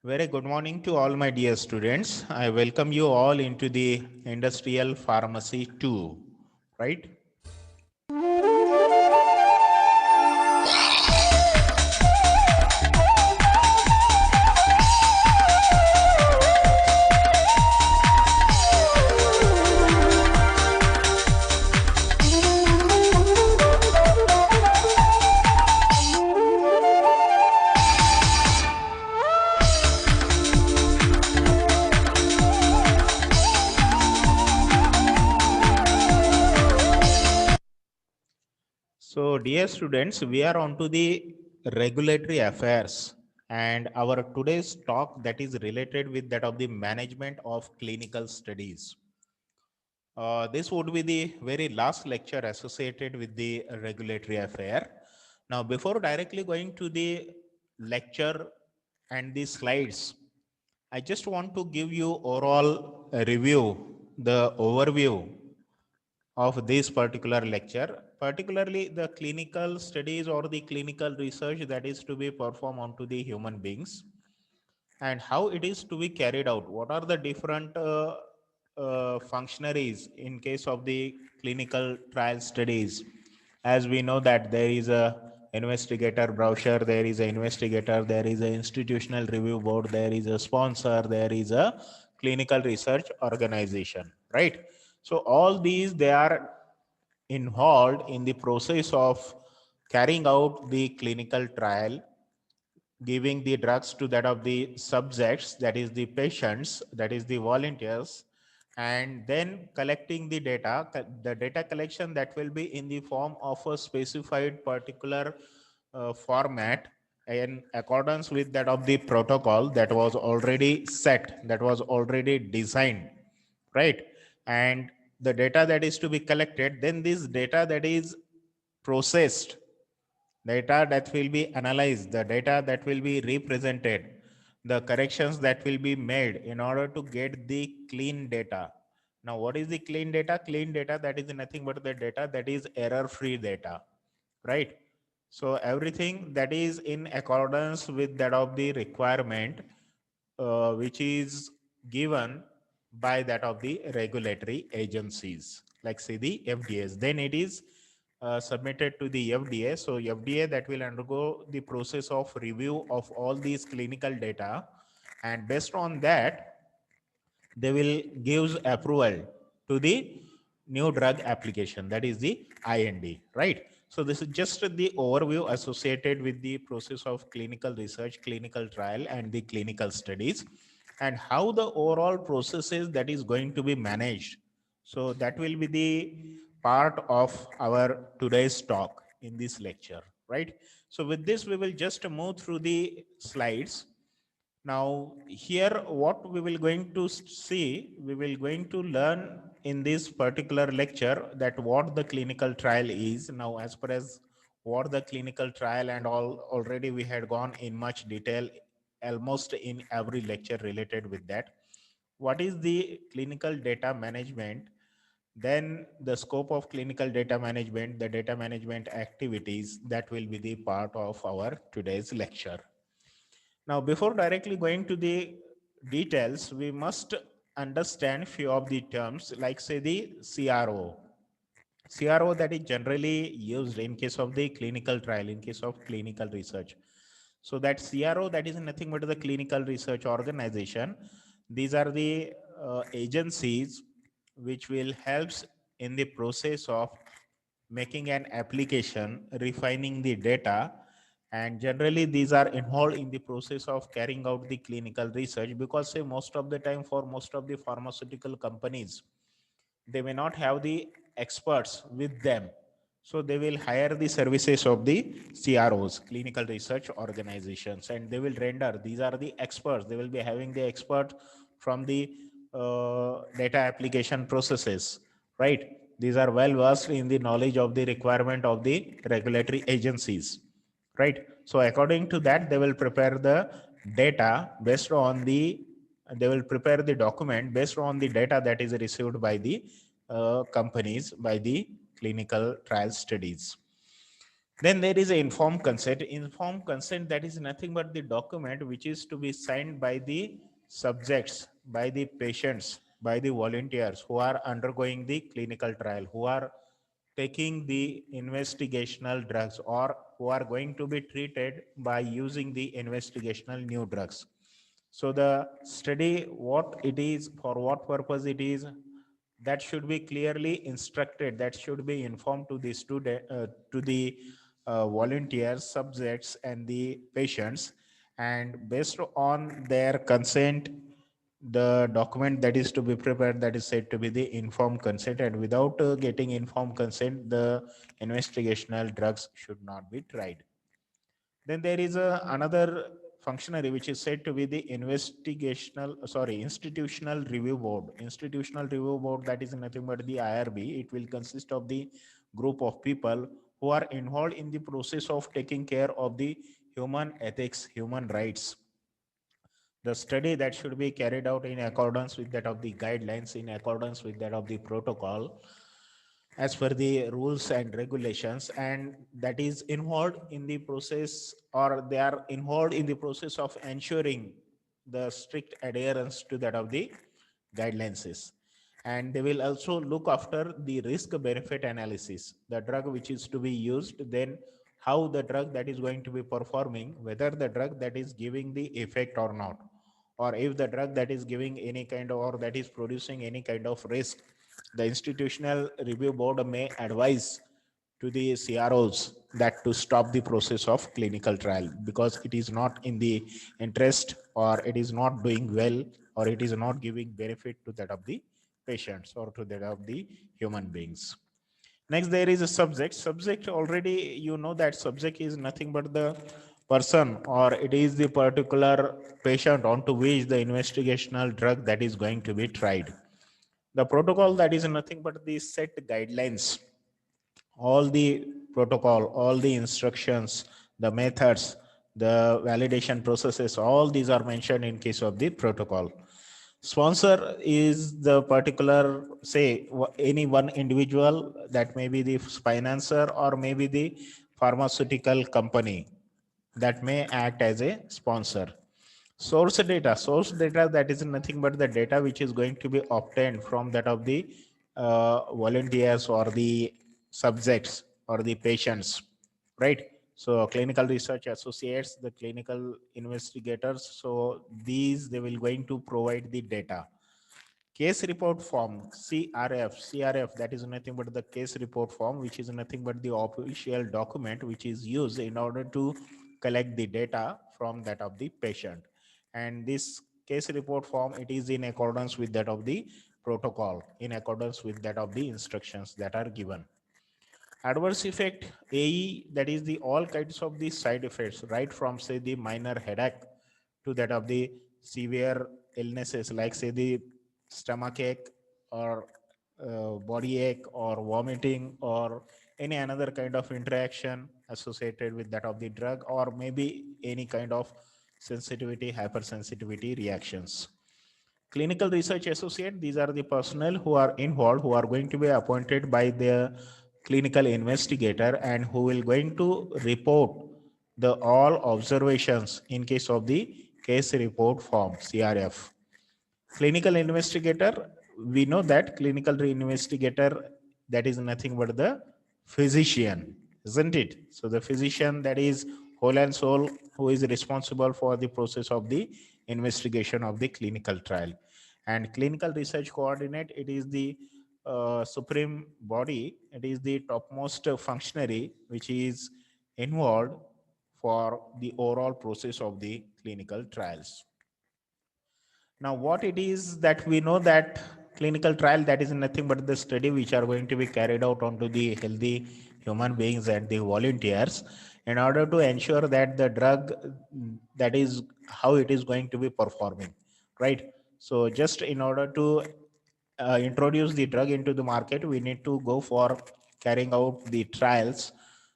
Very good morning to all my dear students. I welcome you all into the Industrial Pharmacy 2, right? So, dear students, we are on to the regulatory affairs and our today's talk that is related with that of the management of clinical studies. This would be the very last lecture associated with the regulatory affair. Now, before directly going to the lecture and the slides, I just want to give you overall review, the overview of this particular lecture, particularly the clinical studies or the clinical research that is to be performed onto the human beings and how it is to be carried out. What are the different functionaries in case of the clinical trial studies? As we know that there is a investigator brochure, there is an investigator, there is an institutional review board, there is a sponsor, there is a clinical research organization, right? So all these, they are involved in the process of carrying out the clinical trial, giving the drugs to that of the subjects, that is the patients, that is the volunteers, and then collecting the data. The data collection that will be in the form of a specified particular format in accordance with that of the protocol that was already set, that was already designed, right? And the data that is to be collected, then this data that is processed, data that will be analyzed, the data that will be represented, the corrections that will be made in order to get the clean data. Now, what is the clean data? Clean data, that is nothing but the data that is error-free data, right? So everything that is in accordance with that of the requirement, which is given by that of the regulatory agencies, like say the FDAs, then it is submitted to the FDA. So FDA that will undergo the process of review of all these clinical data, and based on that, they will gives approval to the new drug application, that is the IND, right? So this is just the overview associated with the process of clinical research, clinical trial, and the clinical studies, and how the overall process is that is going to be managed. So that will be the part of our today's talk in this lecture, right? So with this, we will just move through the slides. Now here what we will going to see, we will going to learn in this particular lecture that what the clinical trial is. Now as far as what the clinical trial and all, already we had gone in much detail almost in every lecture related with that. What is the clinical data management? Then the scope of clinical data management, the data management activities, that will be the part of our today's lecture. Now, before directly going to the details, we must understand few of the terms, like say the CRO. CRO that is generally used in case of the clinical trial, in case of clinical research. So that CRO, that is nothing but the clinical research organization. These are the agencies which will helps in the process of making an application, refining the data, and generally these are involved in the process of carrying out the clinical research, because say most of the time for most of the pharmaceutical companies, they may not have the experts with them, so they will hire the services of the CROs, clinical research organizations, and they will render, these are the experts, they will be having the expert from the data application processes, right? These are well versed in the knowledge of the requirement of the regulatory agencies, right? So according to that, they will prepare the data based on the, they will prepare the document based on the data that is received by the companies, by the clinical trial studies. Then there is an informed consent. Informed consent, that is nothing but the document which is to be signed by the subjects, by the patients, by the volunteers who are undergoing the clinical trial, who are taking the investigational drugs, or who are going to be treated by using the investigational new drugs. So the study, what it is, for what purpose it is, that should be clearly instructed, that should be informed to the student, to the volunteers, subjects, and the patients. And based on their consent, the document that is to be prepared, that is said to be the informed consent. And without getting informed consent, the investigational drugs should not be tried. Then there is another functionary which is said to be the institutional review board. Institutional review board, that is nothing but the IRB. It will consist of the group of people who are involved in the process of taking care of the human ethics, human rights. The study that should be carried out in accordance with that of the guidelines, in accordance with that of the protocol, as per the rules and regulations, and that is involved in the process, or they are involved in the process of ensuring the strict adherence to that of the guidelines is. And they will also look after the risk benefit analysis, the drug which is to be used, then how the drug that is going to be performing, whether the drug that is giving the effect or not, or if the drug that is giving any kind of, or that is producing any kind of risk. The institutional review board may advise to the CROs that to stop the process of clinical trial, because it is not in the interest, or it is not doing well, or it is not giving benefit to that of the patients or to that of the human beings. Next, there is a subject. Subject, already you know that subject is nothing but the person, or it is the particular patient onto which the investigational drug that is going to be tried. The protocol, that is nothing but the set guidelines, all the protocol, all the instructions, the methods, the validation processes, all these are mentioned in case of the protocol. Sponsor is the particular, say, any one individual, that may be the financer, or maybe the pharmaceutical company that may act as a sponsor. Source data, that is nothing but the data which is going to be obtained from that of the volunteers, or the subjects, or the patients, right? So clinical research associates, the clinical investigators, so these, they will going to provide the data. Case report form, CRF, that is nothing but the case report form, which is nothing but the official document which is used in order to collect the data from that of the patient. And this case report form, it is in accordance with that of the protocol, in accordance with that of the instructions that are given. Adverse effect, AE, that is the all kinds of the side effects, right from say the minor headache to that of the severe illnesses, like say the stomach ache, or body ache, or vomiting, or any another kind of interaction associated with that of the drug, or maybe any kind of sensitivity, hypersensitivity reactions. Clinical research associate, these are the personnel who are involved, who are going to be appointed by the clinical investigator, and who will going to report the all observations in case of the case report form, CRF. Clinical investigator, we know that clinical investigator, that is nothing but the physician, isn't it? So the physician, that is whole and soul, who is responsible for the process of the investigation of the clinical trial. And clinical research coordinate, it is the supreme body, it is the topmost functionary which is involved for the overall process of the clinical trials. Now, what it is, that we know that clinical trial, that is nothing but the study which are going to be carried out onto the healthy human beings and the volunteers, in order to ensure that the drug, that is how it is going to be performing, right? So just in order to introduce the drug into the market, we need to go for carrying out the trials,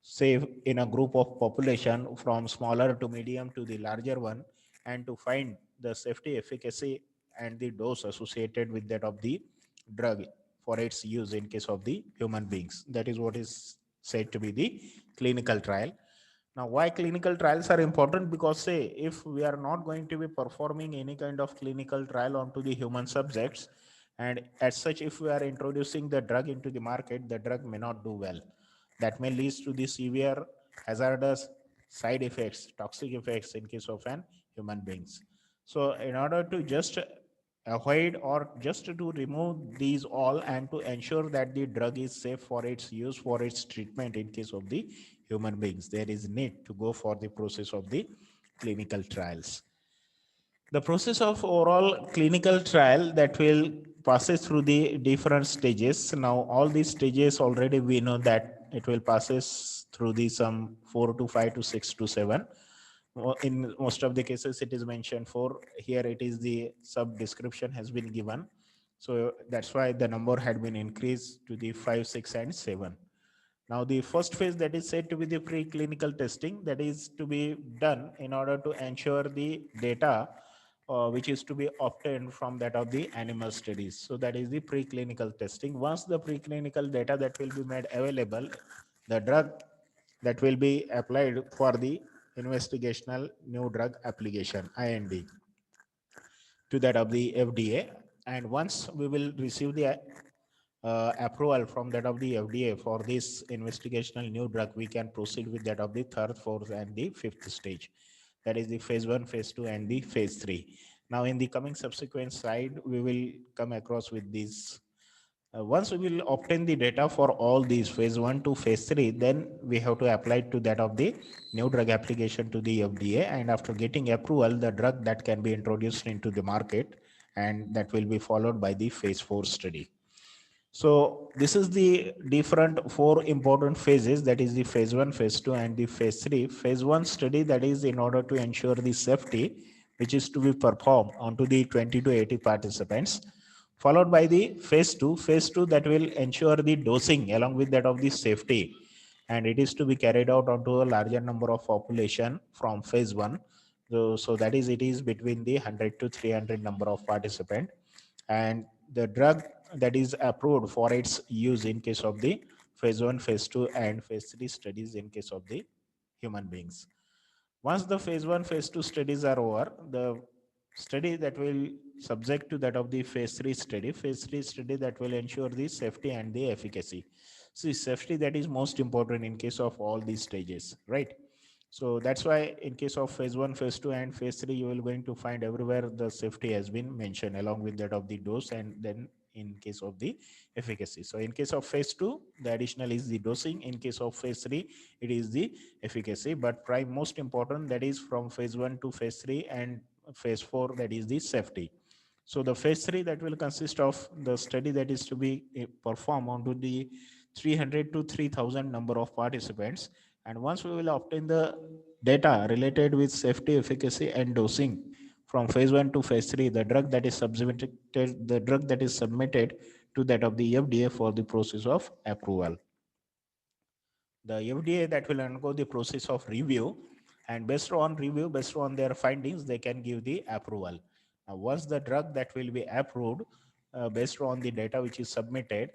say in a group of population, from smaller to medium to the larger one, and to find the safety, efficacy, and the dose associated with that of the drug for its use in case of the human beings. That is what is said to be the clinical trial. Now, why clinical trials are important? Because say if we are not going to be performing any kind of clinical trial onto the human subjects, and as such, if we are introducing the drug into the market, the drug may not do well. That may lead to the severe hazardous side effects, toxic effects in case of an human beings. So in order to just avoid or just to remove these all and to ensure that the drug is safe for its use, for its treatment in case of the human beings, there is need to go for the process of the clinical trials. The process of overall clinical trial that will passes through the different stages. Now all these stages already we know that it will passes through the some 4 to 5 to 6 to 7. In most of the cases it is mentioned 4. Here it is the sub description has been given, so that's why the number had been increased to the 5, 6 and 7. Now, the first phase that is said to be the preclinical testing, that is to be done in order to ensure the data which is to be obtained from that of the animal studies. So that is the preclinical testing. Once the preclinical data that will be made available, the drug that will be applied for the investigational new drug application IND to that of the FDA. And once we will receive the approval from that of the FDA for this investigational new drug, we can proceed with that of the third, fourth, and the fifth stage. That is the phase 1, phase 2, and the phase 3. Now, in the coming subsequent slide, we will come across with these. Once we will obtain the data for all these phase 1 to phase 3, then we have to apply to that of the new drug application to the FDA. And after getting approval, the drug that can be introduced into the market, and that will be followed by the phase 4 study. So this is the different 4 important phases, that is the phase 1, phase 2, and the phase 3. Phase 1 study, that is in order to ensure the safety, which is to be performed onto the 20 to 80 participants, followed by the phase 2. Phase 2 that will ensure the dosing along with that of the safety, and it is to be carried out onto a larger number of population from phase 1. So that is, it is between the 100 to 300 number of participant, and the drug that is approved for its use in case of the phase 1, phase 2, and phase 3 studies in case of the human beings. Once the phase 1, phase 2 studies are over, the study that will subject to that of the phase 3 study, phase 3 study that will ensure the safety and the efficacy. See, safety that is most important in case of all these stages, right? So that's why in case of phase 1, phase 2, and phase 3, you will going to find everywhere the safety has been mentioned along with that of the dose, and then in case of the efficacy. So in case of phase 2, the additional is the dosing. In case of phase 3, it is the efficacy. But prime most important, that is from phase 1 to phase 3 and phase 4, that is the safety. So the phase 3 that will consist of the study that is to be performed onto the 300 to 3000 number of participants. And once we will obtain the data related with safety, efficacy, and dosing from phase 1 to phase 3, the drug that is submitted to that of the FDA for the process of approval. The FDA that will undergo the process of review, and based on review, based on their findings, they can give the approval. Now, once the drug that will be approved based on the data which is submitted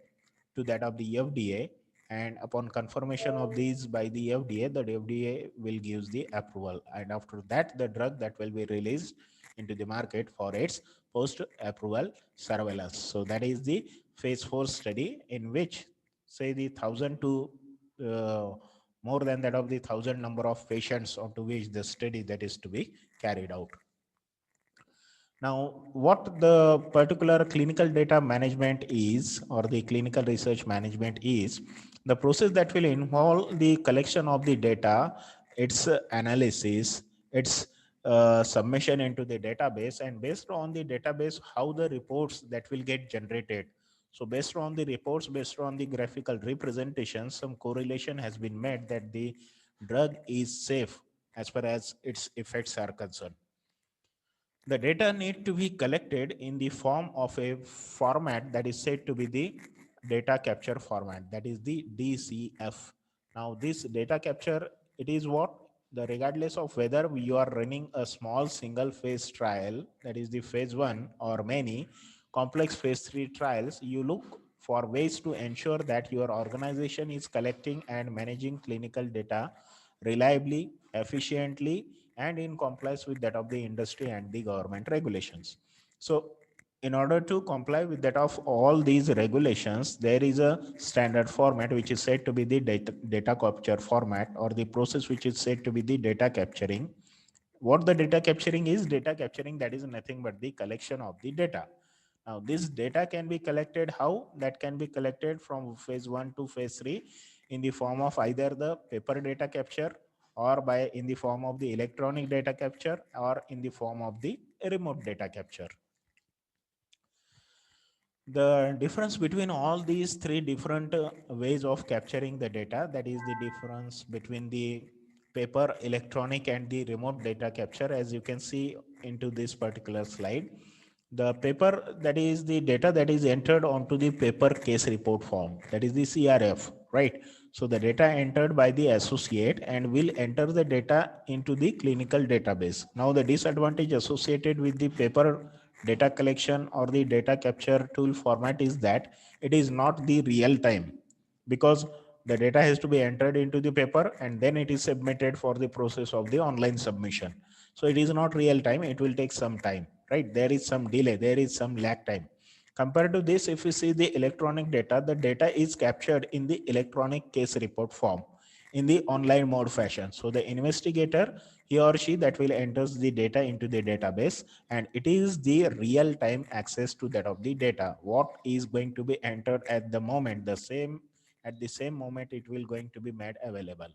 to that of the FDA, and upon confirmation of these by the FDA, the FDA will give the approval, and after that, the drug that will be released into the market for its post-approval surveillance. So that is the phase 4 study, in which say the 1000 to more than that of the 1000 number of patients onto which the study that is to be carried out. Now, what the particular clinical data management is, or the clinical research management is, the process that will involve the collection of the data, its analysis, its submission into the database, and based on the database, how the reports that will get generated. So based on the reports, based on the graphical representation, some correlation has been made that the drug is safe as far as its effects are concerned. The data need to be collected in the form of a format that is said to be the data capture format, that is the DCF. Now this data capture, it is what? The regardless of whether you are running a small single phase trial, that is the phase 1, or many complex phase 3 trials, you look for ways to ensure that your organization is collecting and managing clinical data reliably, efficiently, and in compliance with that of the industry and the government regulations. So in order to comply with that of all these regulations, there is a standard format which is said to be the data capture format, or the process which is said to be the data capturing. What the data capturing is? Data capturing, that is nothing but the collection of the data. Now this data can be collected how? That can be collected from phase 1 to phase 3 in the form of either the paper data capture, or by in the form of the electronic data capture, or in the form of the remote data capture. The difference between all these three different ways of capturing the data, that is the difference between the paper, electronic, and the remote data capture, as you can see into this particular slide. The paper, that is the data that is entered onto the paper case report form, that is the CRF, right? So the data entered by the associate and will enter the data into the clinical database. Now the disadvantage associated with the paper data collection or the data capture tool format is that it is not the real time, because the data has to be entered into the paper and then it is submitted for the process of the online submission. So it is not real time, it will take some time, right? There is some delay, there is some lag time. Compared to this, if you see the electronic data, the data is captured in the electronic case report form in the online mode fashion. So the investigator, he or she, that will enters the data into the database, and it is the real time access to that of the data. What is going to be entered at the moment, the same, at the same moment it will going to be made available.